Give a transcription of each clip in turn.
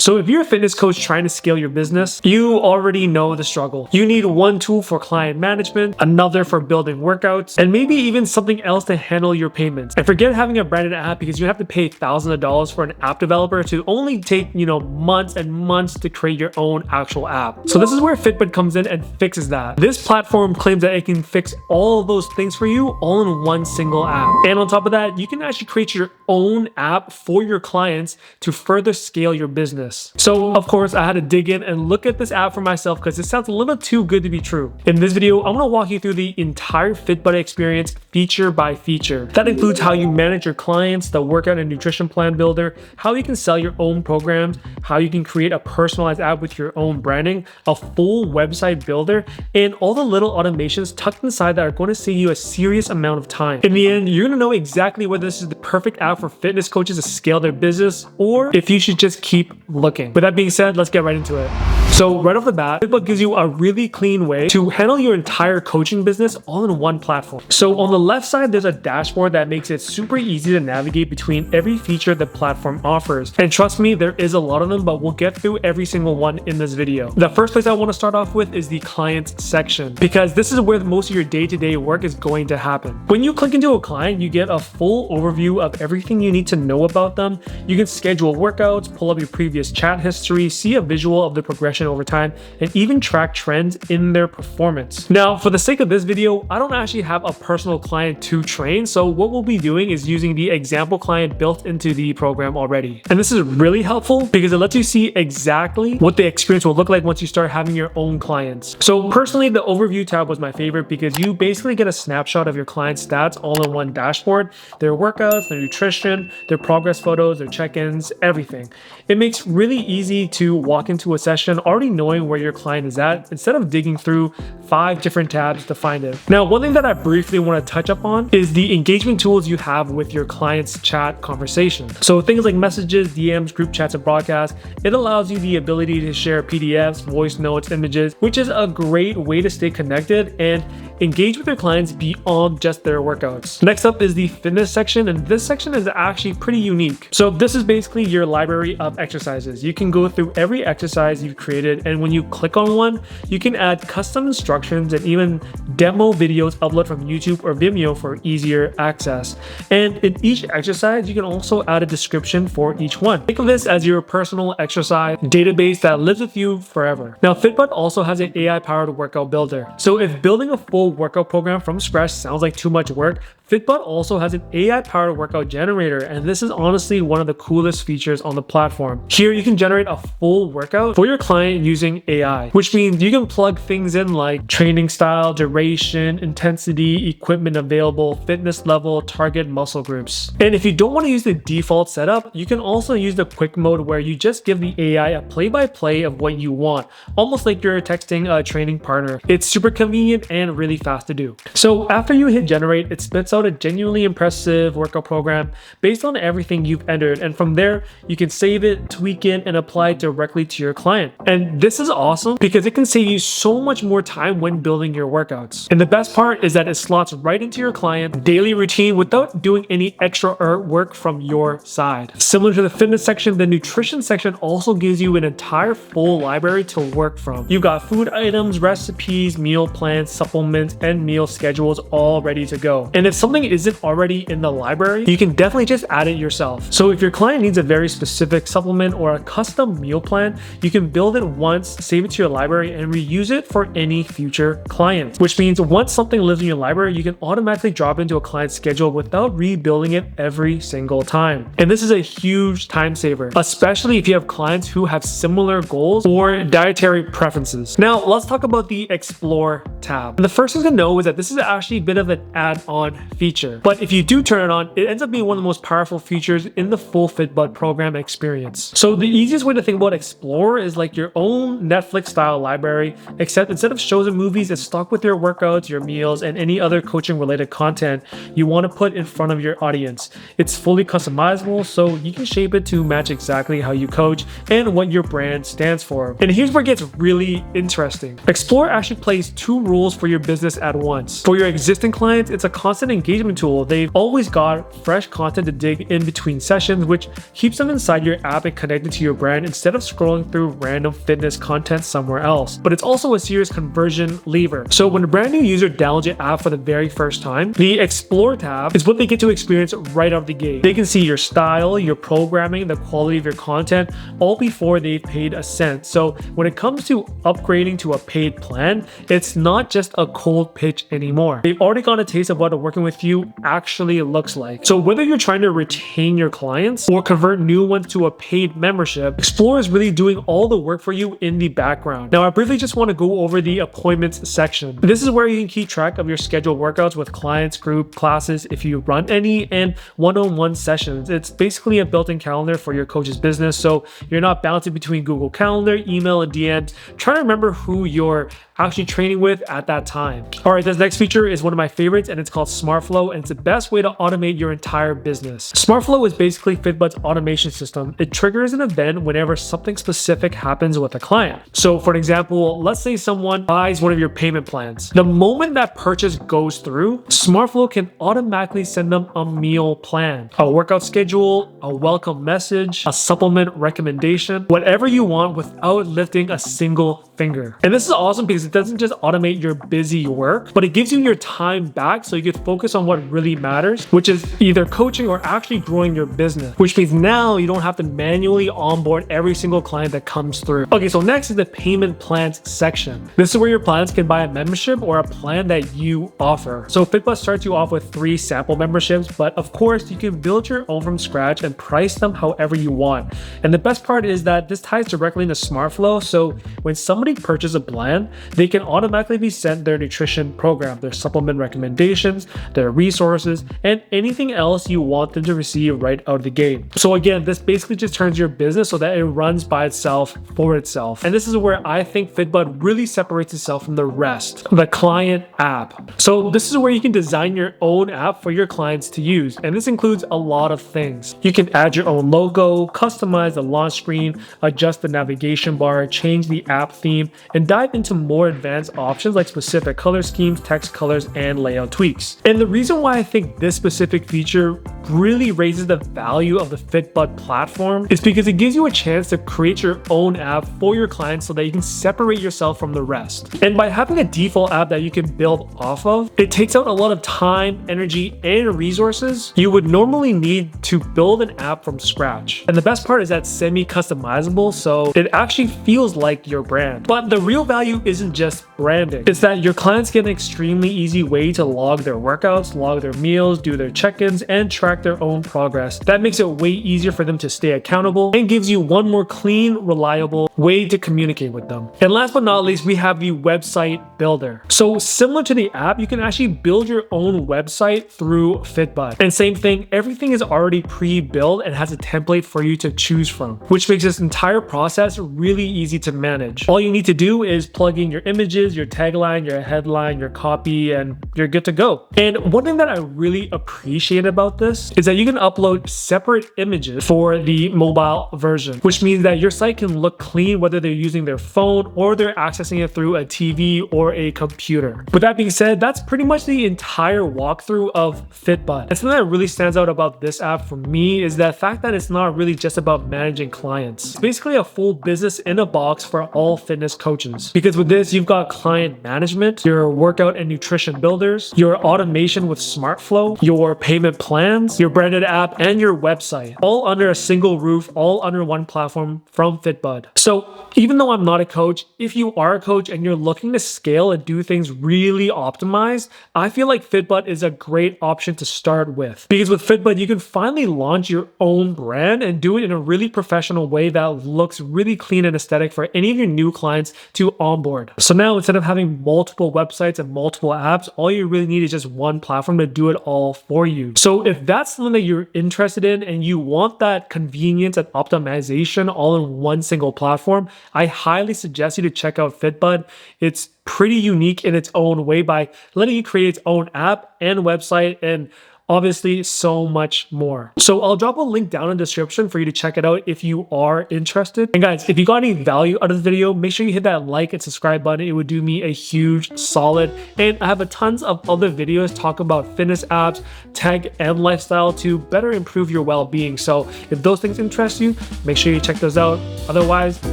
So if you're a fitness coach trying to scale your business, you already know the struggle. You need one tool for client management, another for building workouts, and maybe even something else to handle your payments. And forget having a branded app because you have to pay thousands of dollars for an app developer to only take, months and months to create your own actual app. So this is where FitBudd comes in and fixes that. This platform claims that it can fix all of those things for you all in one single app. And on top of that, you can actually create your own app for your clients to further scale your business. So of course I had to dig in and look at this app for myself because it sounds a little too good to be true. In this video, I'm going to walk you through the entire FitBudd experience feature by feature. That includes how you manage your clients, the workout and nutrition plan builder, how you can sell your own programs, how you can create a personalized app with your own branding, a full website builder, and all the little automations tucked inside that are going to save you a serious amount of time. In the end, you're going to know exactly whether this is the perfect app for fitness coaches to scale their business or if you should just keep looking. With that being said, let's get right into it. So right off the bat, FitBudd gives you a really clean way to handle your entire coaching business all in one platform. So on the left side, there's a dashboard that makes it super easy to navigate between every feature the platform offers. And trust me, there is a lot of them, but we'll get through every single one in this video. The first place I want to start off with is the clients section, because this is where most of your day-to-day work is going to happen. When you click into a client, you get a full overview of everything you need to know about them. You can schedule workouts, pull up your previous chat history, see a visual of the progression over time, and even track trends in their performance. Now, for the sake of this video, I don't actually have a personal client to train, so what we'll be doing is using the example client built into the program already. And this is really helpful because it lets you see exactly what the experience will look like once you start having your own clients. So personally, the overview tab was my favorite because you basically get a snapshot of your client's stats all in one dashboard, their workouts, their nutrition, their progress photos, their check-ins, everything. It makes really easy to walk into a session already knowing where your client is at instead of digging through 5 different tabs to find it. Now, one thing that I briefly want to touch up on is the engagement tools you have with your client's chat conversation. So things like messages, DMs, group chats, and broadcasts, it allows you the ability to share PDFs, voice notes, images, which is a great way to stay connected and engage with your clients beyond just their workouts. Next up is the fitness section, and this section is actually pretty unique. So this is basically your library of exercises. You can go through every exercise you've created, and when you click on one, you can add custom instructions and even demo videos uploaded from YouTube or Vimeo for easier access. And in each exercise, you can also add a description for each one. Think of this as your personal exercise database that lives with you forever. Now, FitBudd also has an AI-powered workout builder. So if building a full workout program from scratch sounds like too much work, FitBudd also has an AI-powered workout generator, and this is honestly one of the coolest features on the platform. Here, you can generate a full workout for your client using AI, which means you can plug things in like training style, duration, intensity, equipment available, fitness level, target muscle groups. And if you don't want to use the default setup, you can also use the quick mode where you just give the AI a play-by-play of what you want, almost like you're texting a training partner. It's super convenient and really fast to do. So after you hit generate, it spits out a genuinely impressive workout program based on everything you've entered, and from there you can save it, tweak it, and apply it directly to your client. And this is awesome because it can save you so much more time when building your workouts. And the best part is that it slots right into your client's daily routine without doing any extra work from your side. Similar to the fitness section, the nutrition section also gives you an entire full library to work from. You've got food items, recipes, meal plans, supplements, and meal schedules all ready to go. And if something isn't already in the library, you can definitely just add it yourself. So if your client needs a very specific supplement or a custom meal plan, you can build it once, save it to your library, and reuse it for any future clients. Which means once something lives in your library, you can automatically drop into a client's schedule without rebuilding it every single time. And this is a huge time saver, especially if you have clients who have similar goals or dietary preferences. Now, let's talk about the Explore tab. And the first thing to know is that this is actually a bit of an add-on feature, but if you do turn it on, it ends up being one of the most powerful features in the full FitBudd program experience. So the easiest way to think about Explore is like your own Netflix style library, except instead of shows and movies, it's stocked with your workouts, your meals, and any other coaching related content you want to put in front of your audience. It's fully customizable, so you can shape it to match exactly how you coach and what your brand stands for. And here's where it gets really interesting. Explore actually plays 2 rules for your business at once. For your existing clients, it's a constant engagement tool. They've always got fresh content to dig in between sessions, which keeps them inside your app and connected to your brand instead of scrolling through random fitness content somewhere else. But it's also a serious conversion lever. So when a brand new user downloads your app for the very first time, the Explore tab is what they get to experience right out of the gate. They can see your style, your programming, the quality of your content, all before they've paid a cent. So when it comes to upgrading to a paid plan, it's not just a cold pitch anymore. They've already got a taste of what working with you actually looks like. So whether you're trying to retain your clients or convert new ones to a paid membership, Explore is really doing all the work for you in the background. Now, I briefly just want to go over the appointments section. This is where you can keep track of your scheduled workouts with clients, group classes, if you run any, and one-on-one sessions. It's basically a built-in calendar for your coach's business, so you're not bouncing between Google Calendar, email, and DMs, trying to remember who you're actually training with at that time. All right, this next feature is one of my favorites, and it's called SmartFlow, and it's the best way to automate your entire business. SmartFlow is basically FitBudd's automation system. It triggers an event whenever something specific happens with a client. So for example, let's say someone buys one of your payment plans. The moment that purchase goes through, SmartFlow can automatically send them a meal plan, a workout schedule, a welcome message, a supplement recommendation, whatever you want without lifting a single finger. And this is awesome because it doesn't just automate your busy work, but it gives you your time back so you can focus on what really matters, which is either coaching or actually growing your business, which means now you don't have to manually onboard every single client that comes through. Okay, so next is the payment plans section. This is where your plans can buy a membership or a plan that you offer. So FitBudd starts you off with 3 sample memberships, but of course you can build your own from scratch and price them however you want. And the best part is that this ties directly into SmartFlow, so when somebody purchases a plan, they can automatically be sent their nutrition program, their supplement recommendations, their resources, and anything else you want them to receive right out of the gate. So again, this basically just turns your business so that it runs by itself for itself. And this is where I think FitBudd really separates itself from the rest, the client app. So this is where you can design your own app for your clients to use. And this includes a lot of things. You can add your own logo, customize the launch screen, adjust the navigation bar, change the app theme, and dive into more advanced options like specific color schemes, text colors, and layout tweaks. And the reason why I think this specific feature really raises the value of the FitBudd platform is because it gives you a chance to create your own app for your clients so that you can separate yourself from the rest. And by having a default app that you can build off of, it takes out a lot of time, energy, and resources you would normally need to build an app from scratch. And the best part is that it's semi-customizable, so it actually feels like your brand. But the real value isn't just branding. It's that your clients get an extremely easy way to log their workouts, log their meals, do their check-ins, and track their own progress. That makes it way easier for them to stay accountable and gives you one more clean, reliable way to communicate with them. And last but not least, we have the website builder. So similar to the app, you can actually build your own website through FitBudd. And same thing, everything is already pre-built and has a template for you to choose from, which makes this entire process really easy to manage. All you need to do is plug in your images, your tagline, your headline, your copy, and you're good to go. And one thing that I really appreciate about this is that you can upload separate images for the mobile version, which means that your site can look clean whether they're using their phone or they're accessing it through a TV or a computer. With that being said, that's pretty much the entire walkthrough of FitBudd. And something that really stands out about this app for me is the fact that it's not really just about managing clients. It's basically a full business in a box for all fitness coaches. Because with this, you've got client management, your workout and nutrition builders, your automation with SmartFlow, your payment plans, your branded app, and your website, all under a single roof, all under one platform from FitBudd. So even though I'm not a coach, if you are a coach and you're looking to scale and do things really optimized, I feel like FitBudd is a great option to start with. Because with FitBudd, you can finally launch your own brand and do it in a really professional way that looks really clean and aesthetic for any of your new clients to onboard. So now instead of having multiple websites and multiple apps, all you really need is just one platform to do it all for you. So if that's something that you're interested in and you want that convenience and optimization all in one single platform, I highly suggest you to check out FitBudd. It's pretty unique in its own way by letting you create its own app and website and obviously so much more. So I'll drop a link down in the description for you to check it out if you are interested. And guys, if you got any value out of the video, make sure you hit that like and subscribe button. It would do me a huge solid. And I have a tons of other videos talking about fitness apps, tech, and lifestyle to better improve your well-being. So if those things interest you, make sure you check those out. Otherwise,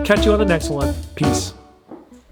catch you on the next one. Peace.